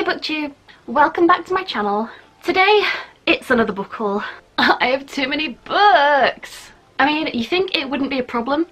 BookTube! Welcome back to my channel. Today, it's another book haul. I have too many books! I mean, you think it wouldn't be a problem,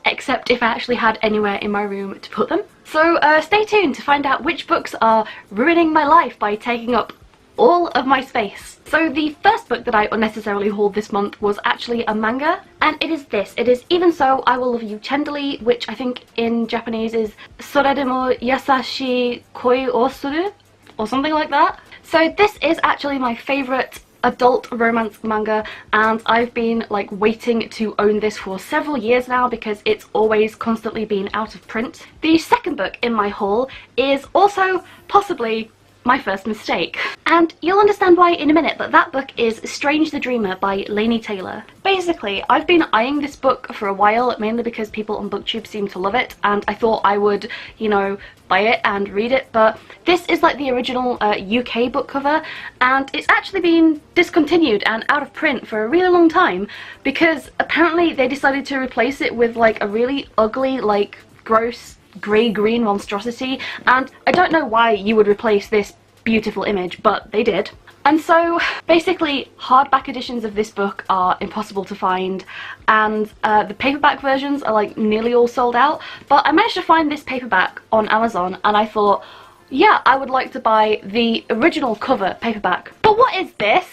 except if I actually had anywhere in my room to put them. So stay tuned to find out which books are ruining my life by taking up all of my space. So the first book that I unnecessarily hauled this month was actually a manga, and it is this. It is Even So, I Will Love You Tenderly, which I think in Japanese is Soredemo Yasashi Koi o Suru, or something like that. So this is actually my favourite adult romance manga, and I've been like waiting to own this for several years now because it's always constantly been out of print. The second book in my haul is also possibly my first mistake, and you'll understand why in a minute, but that book is Strange the Dreamer by Laini Taylor. Basically, I've been eyeing this book for a while, mainly because people on BookTube seem to love it, and I thought I would, you know, buy it and read it, but this is like the original UK book cover, and it's actually been discontinued and out of print for a really long time because apparently they decided to replace it with like a really ugly, like gross grey-green monstrosity, and I don't know why you would replace this beautiful image, but they did. And so basically hardback editions of this book are impossible to find, and the paperback versions are like nearly all sold out, but I managed to find this paperback on Amazon and I thought, yeah, I would like to buy the original cover paperback. But what is this?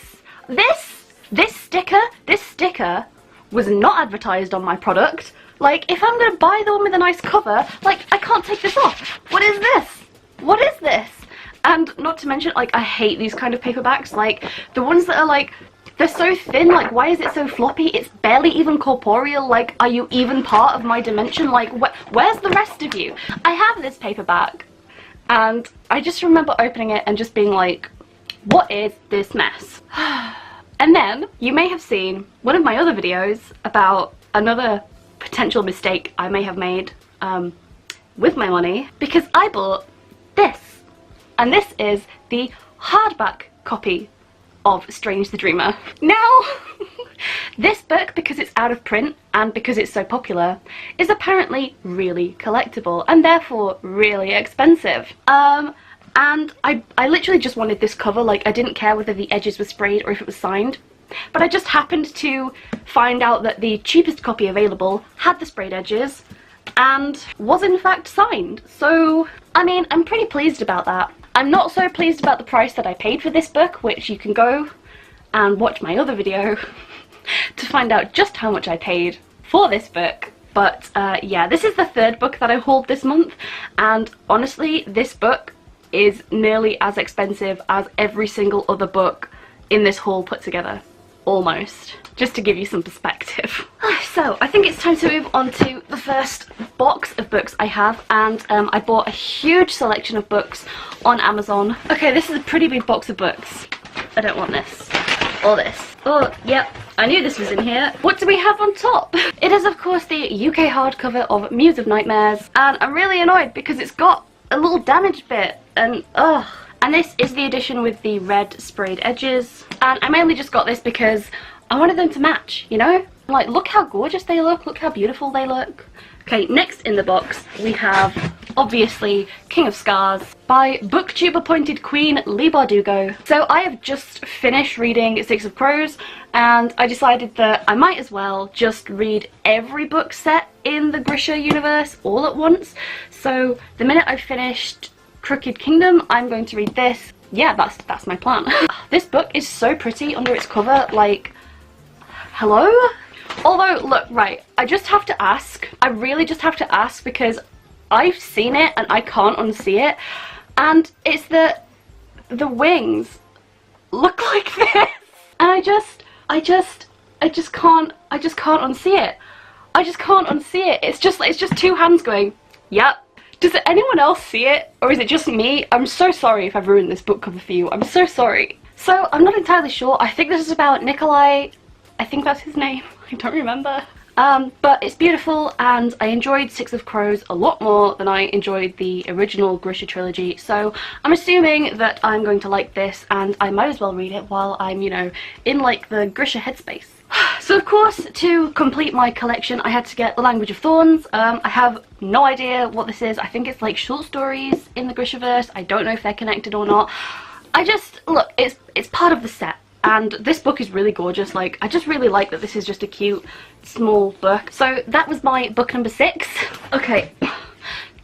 This sticker was not advertised on my product. Like, if I'm gonna buy the one with a nice cover, like, I can't take this off. What is this? What is this? And not to mention, like, I hate these kind of paperbacks. Like, the ones that are, like, they're so thin, like, why is it so floppy? It's barely even corporeal. Like, are you even part of my dimension? Like, where's the rest of you? I have this paperback, and I just remember opening it and just being like, what is this mess? And then, you may have seen one of my other videos about another potential mistake I may have made with my money, because I bought this, and this is the hardback copy of Strange the Dreamer. Now, this book, because it's out of print and because it's so popular, is apparently really collectible and therefore really expensive. And I literally just wanted this cover. Like, I didn't care whether the edges were sprayed or if it was signed. But I just happened to find out that the cheapest copy available had the sprayed edges and was in fact signed. So, I mean, I'm pretty pleased about that. I'm not so pleased about the price that I paid for this book, which you can go and watch my other video to find out just how much I paid for this book. But yeah, this is the third book that I hauled this month, and honestly, this book is nearly as expensive as every single other book in this haul put together. Almost. Just to give you some perspective. So, I think it's time to move on to the first box of books I have, and I bought a huge selection of books on Amazon. Okay, this is a pretty big box of books. I don't want this. Or this. Oh, yep, I knew this was in here. What do we have on top? It is, of course, the UK hardcover of Muse of Nightmares, and I'm really annoyed because it's got a little damaged bit, and ugh. And this is the edition with the red sprayed edges, and I mainly just got this because I wanted them to match, you know? Like, look how gorgeous they look how beautiful they look. Okay, next in the box we have, obviously, King of Scars by BookTube appointed queen Leigh Bardugo. So I have just finished reading Six of Crows, and I decided that I might as well just read every book set in the Grisha universe all at once. So the minute I've finished Crooked Kingdom, I'm going to read this. Yeah, that's my plan. This book is so pretty under its cover, like, hello? Although, look, right, I just have to ask. I really just have to ask because I've seen it and I can't unsee it. And it's the wings look like this. And I just can't unsee it. I just can't unsee it. It's just two hands going, yep. Does anyone else see it, or is it just me? I'm so sorry if I've ruined this book cover for you. I'm so sorry. So, I'm not entirely sure. I think this is about Nikolai. I think that's his name. I don't remember. But it's beautiful, and I enjoyed Six of Crows a lot more than I enjoyed the original Grisha trilogy. So, I'm assuming that I'm going to like this, and I might as well read it while I'm, you know, in like the Grisha headspace. So of course, to complete my collection, I had to get The Language of Thorns. I have no idea what this is. I think it's like short stories in the Grishaverse. I don't know if they're connected or not. Look, it's part of the set. And this book is really gorgeous. Like, I just really like that this is just a cute, small book. So that was my book number 6. Okay.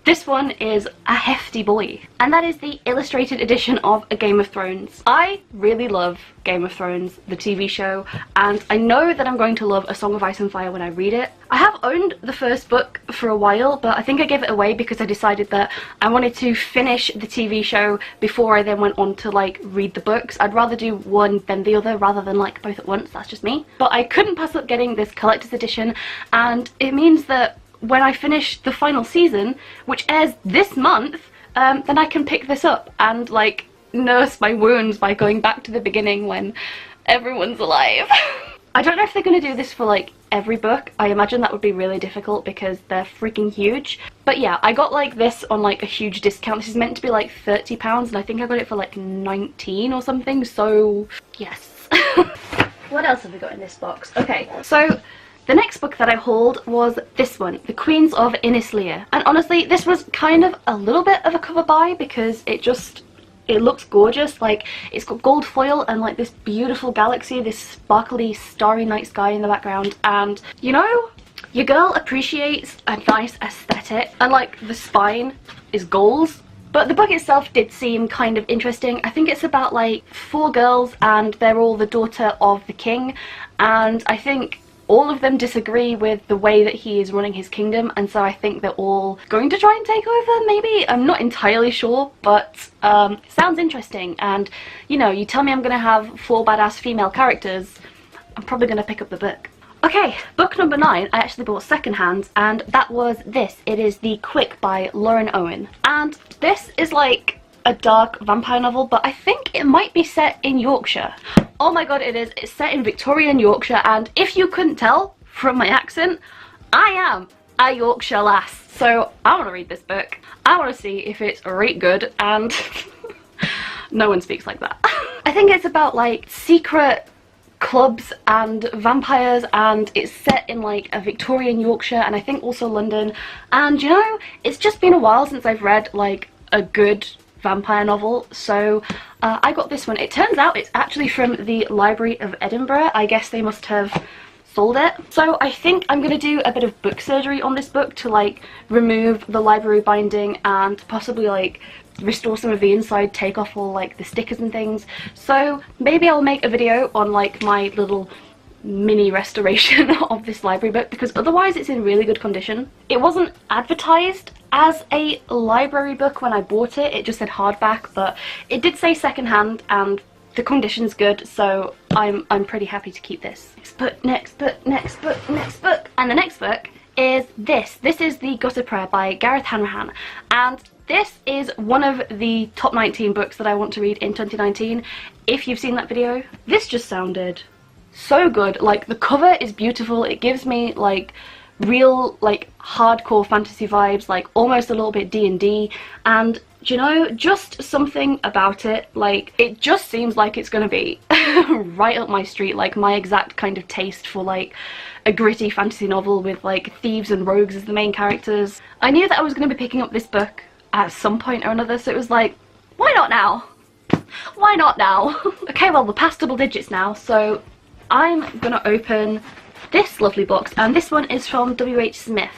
This one is a hefty boy, and that is the illustrated edition of A Game of Thrones. I really love Game of Thrones, the TV show, and I know that I'm going to love A Song of Ice and Fire when I read it. I have owned the first book for a while, but I think I gave it away because I decided that I wanted to finish the TV show before I then went on to like read the books. I'd rather do one than the other rather than like both at once, that's just me. But I couldn't pass up getting this collector's edition, and it means that when I finish the final season, which airs this month, then I can pick this up and like nurse my wounds by going back to the beginning when everyone's alive. I don't know if they're going to do this for like every book. I imagine that would be really difficult because they're freaking huge. But yeah, I got like this on like a huge discount. This is meant to be like £30 and I think I got it for like 19 or something, so yes. What else have we got in this box? Okay, so the next book that I hauled was this one, The Queens of Innislea. And honestly, this was kind of a little bit of a cover buy because it looks gorgeous. Like, it's got gold foil and like this beautiful galaxy, this sparkly starry night sky in the background. And you know, your girl appreciates a nice aesthetic, and like the spine is gold. But the book itself did seem kind of interesting. I think it's about like 4 girls and they're all the daughter of the king, and I think all of them disagree with the way that he is running his kingdom, and so I think they're all going to try and take over, maybe? I'm not entirely sure, but sounds interesting. And, you know, you tell me I'm going to have 4 badass female characters, I'm probably going to pick up the book. Okay, book number 9 I actually bought secondhand, and that was this. It is The Quick by Lauren Owen. And this is like a dark vampire novel, but I think it might be set in Yorkshire. Oh my god, it is. It's set in Victorian Yorkshire, and if you couldn't tell from my accent, I am a Yorkshire lass. So I want to read this book. I want to see if it's right good, and no one speaks like that. I think it's about like secret clubs and vampires, and it's set in like a Victorian Yorkshire, and I think also London. And you know, it's just been a while since I've read like a good vampire novel, so I got this one. It turns out it's actually from the Library of Edinburgh. I guess they must have sold it. So I think I'm going to do a bit of book surgery on this book to like remove the library binding and possibly like restore some of the inside, take off all like the stickers and things. So maybe I'll make a video on like my little mini restoration of this library book, because otherwise it's in really good condition. It wasn't advertised as a library book when I bought it, it just said hardback, but it did say secondhand and the condition's good, so I'm pretty happy to keep this. Next book, next book, next book, next book. And the next book is this. This is The Gossiper by Gareth Hanrahan, and this is one of the top 19 books that I want to read in 2019. If you've seen that video, this just sounded so good. Like, the cover is beautiful. It gives me like real like hardcore fantasy vibes, like almost a little bit D&D, and you know, just something about it, like it just seems like it's gonna be right up my street, like my exact kind of taste for like a gritty fantasy novel with like thieves and rogues as the main characters. I knew that I was going to be picking up this book at some point or another, so it was like, why not now? Why not now? Okay, well, we're past double digits now, so I'm gonna open this lovely box, and this one is from W.H. Smith.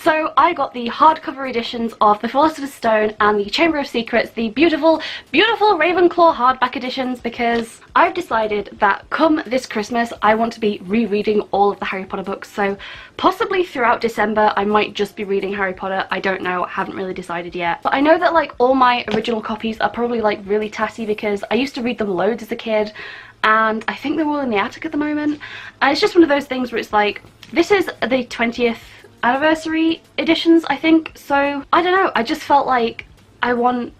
So I got the hardcover editions of The Philosopher's Stone and The Chamber of Secrets, the beautiful, beautiful Ravenclaw hardback editions, because I've decided that come this Christmas I want to be rereading all of the Harry Potter books. So possibly throughout December I might just be reading Harry Potter, I don't know, I haven't really decided yet. But I know that like all my original copies are probably like really tatty because I used to read them loads as a kid, and I think they're all in the attic at the moment. And it's just one of those things where it's like, this is the 20th anniversary editions, I think, so I don't know, I just felt like I want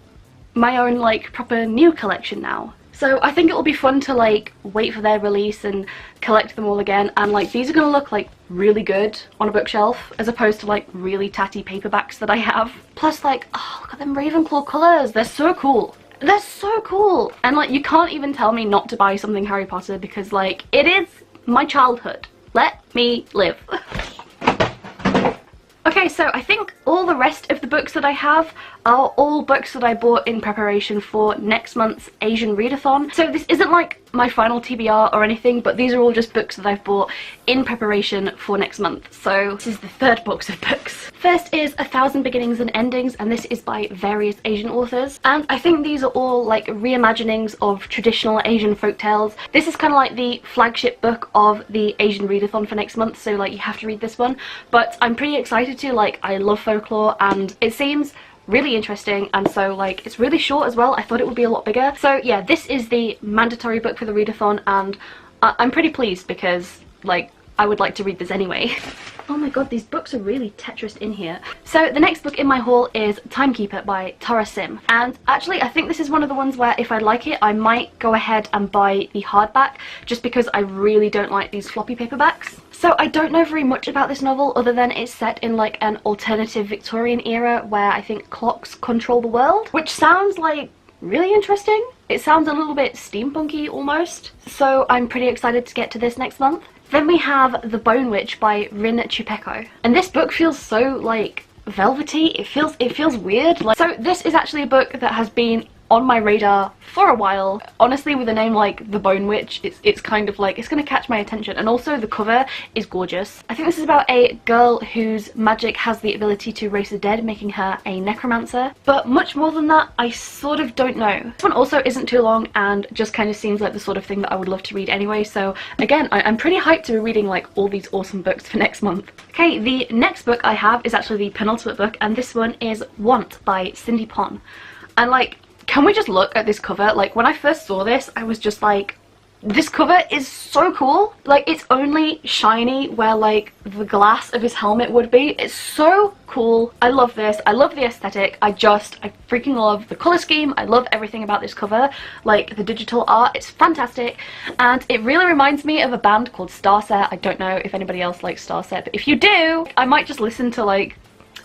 my own like proper new collection now. So I think it will be fun to like wait for their release and collect them all again, and like these are gonna look like really good on a bookshelf as opposed to like really tatty paperbacks that I have. Plus like, oh, look at them Ravenclaw colours, they're so cool. They're so cool, and like you can't even tell me not to buy something Harry Potter because like it is my childhood. Let me live. Okay, so I think all the rest of the books that I have are all books that I bought in preparation for next month's Asian Readathon. So this isn't like my final TBR or anything, but these are all just books that I've bought in preparation for next month. So this is the third box of books. First is 1,000 Beginnings and Endings, and this is by various Asian authors. And I think these are all like reimaginings of traditional Asian folktales. This is kind of like the flagship book of the Asian Readathon for next month, so like you have to read this one. But I'm pretty excited to, like, I love folklore and it seems really interesting, and so like it's really short as well. I thought it would be a lot bigger. So yeah, this is the mandatory book for the readathon, and I'm pretty pleased because like I would like to read this anyway. Oh my god, these books are really Tetrised in here. So the next book in my haul is Timekeeper by Tara Sim, and actually I think this is one of the ones where if I like it I might go ahead and buy the hardback, just because I really don't like these floppy paperbacks. So I don't know very much about this novel other than it's set in like an alternative Victorian era where I think clocks control the world, which sounds like really interesting. It sounds a little bit steampunky almost, so I'm pretty excited to get to this next month. Then we have The Bone Witch by Rin Chupeco, and this book feels so like velvety. It feels weird. Like, so this is actually a book that has been on my radar for a while. Honestly, with a name like The Bone Witch, it's kind of like, it's gonna catch my attention, and also the cover is gorgeous. I think this is about a girl whose magic has the ability to raise the dead, making her a necromancer, but much more than that I sort of don't know. This one also isn't too long and just kind of seems like the sort of thing that I would love to read anyway, so again I'm pretty hyped to be reading like all these awesome books for next month. Okay, the next book I have is actually the penultimate book, and this one is Want by Cindy Pon. And like, can we just look at this cover? Like, when I first saw this, I was just like, this cover is so cool. Like, it's only shiny where like the glass of his helmet would be. It's so cool. I love this. I love the aesthetic. I freaking love the color scheme. I love everything about this cover. Like, the digital art, it's fantastic. And it really reminds me of a band called Starset. I don't know if anybody else likes Starset, but if you do, I might just listen to like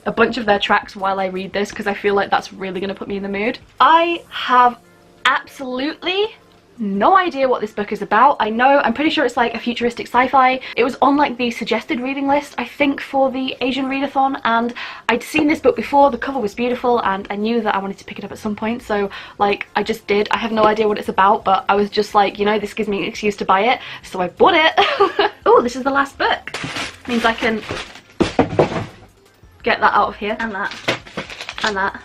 a bunch of their tracks while I read this, because I feel like that's really going to put me in the mood. I have absolutely no idea what this book is about. I'm pretty sure it's like a futuristic sci-fi. It was on like the suggested reading list, I think, for the Asian Readathon, and I'd seen this book before. The cover was beautiful and I knew that I wanted to pick it up at some point, so like I just did. I have no idea what it's about, but I was just like, you know, this gives me an excuse to buy it, so I bought it. Oh, this is the last book. Means I can get that out of here, and that, and that.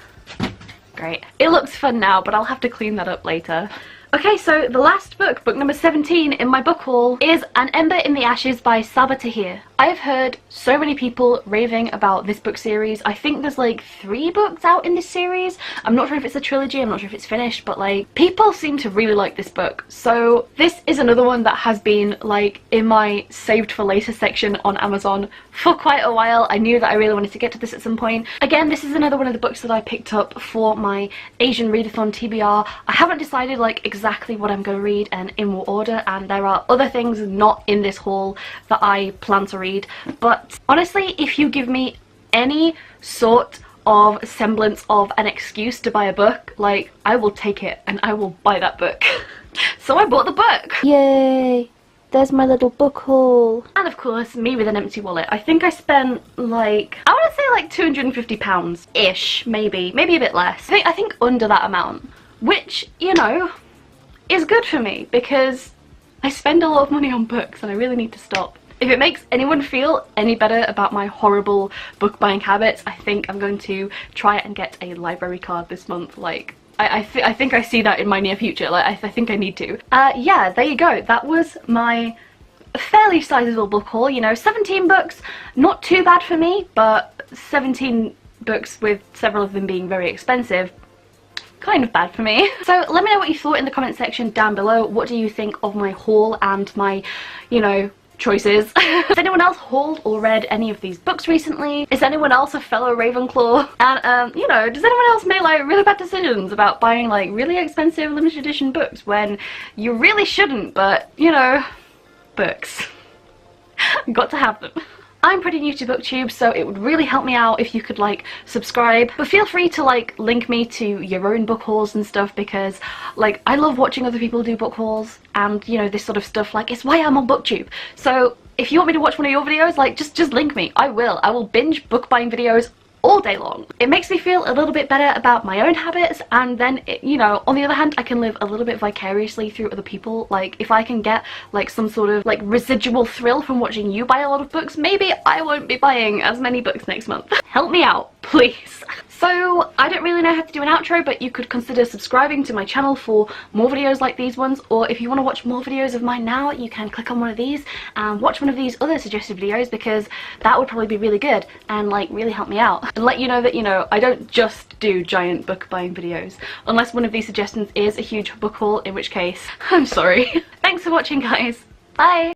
Great. It looks fun now, but I'll have to clean that up later. Okay, so the last book, book number 17 in my book haul, is An Ember in the Ashes by Saba Tahir. I have heard so many people raving about this book series. I think there's like 3 books out in this series. I'm not sure if it's a trilogy, I'm not sure if it's finished, but like people seem to really like this book. So this is another one that has been like in my saved for later section on Amazon for quite a while. I knew that I really wanted to get to this at some point. Again, this is another one of the books that I picked up for my Asian Readathon TBR. I haven't decided like exactly what I'm going to read and in what order, and there are other things not in this haul that I plan to read. But honestly, if you give me any sort of semblance of an excuse to buy a book, like, I will take it and I will buy that book. So I bought the book! Yay! There's my little book haul. And of course, me with an empty wallet. I think I spent like, I want to say like £250-ish, maybe a bit less. I think under that amount, which, you know, is good for me because I spend a lot of money on books and I really need to stop. If it makes anyone feel any better about my horrible book buying habits, I think I'm going to try and get a library card this month. Like, I think I see that in my near future. Like, I think I need to. Yeah, there you go. That was my fairly sizable book haul. You know, 17 books, not too bad for me, but 17 books with several of them being very expensive, kind of bad for me. So let me know what you thought in the comment section down below. What do you think of my haul and my, you know, choices? Has anyone else hauled or read any of these books recently? Is anyone else a fellow Ravenclaw? And you know, does anyone else make like really bad decisions about buying like really expensive limited edition books when you really shouldn't, but you know, books. Got to have them. I'm pretty new to BookTube, so it would really help me out if you could like subscribe, but feel free to like link me to your own book hauls and stuff, because like I love watching other people do book hauls and, you know, this sort of stuff. Like, it's why I'm on BookTube. So if you want me to watch one of your videos, like just link me. I will binge book buying videos all day long. It makes me feel a little bit better about my own habits, and then you know, on the other hand, I can live a little bit vicariously through other people. Like, if I can get like some sort of like residual thrill from watching you buy a lot of books, maybe I won't be buying as many books next month. Help me out, please. So I don't really know how to do an outro, but you could consider subscribing to my channel for more videos like these ones, or if you want to watch more videos of mine now, you can click on one of these and watch one of these other suggested videos, because that would probably be really good and like really help me out and let you know that, you know, I don't just do giant book buying videos, unless one of these suggestions is a huge book haul, in which case I'm sorry. Thanks for watching, guys. Bye.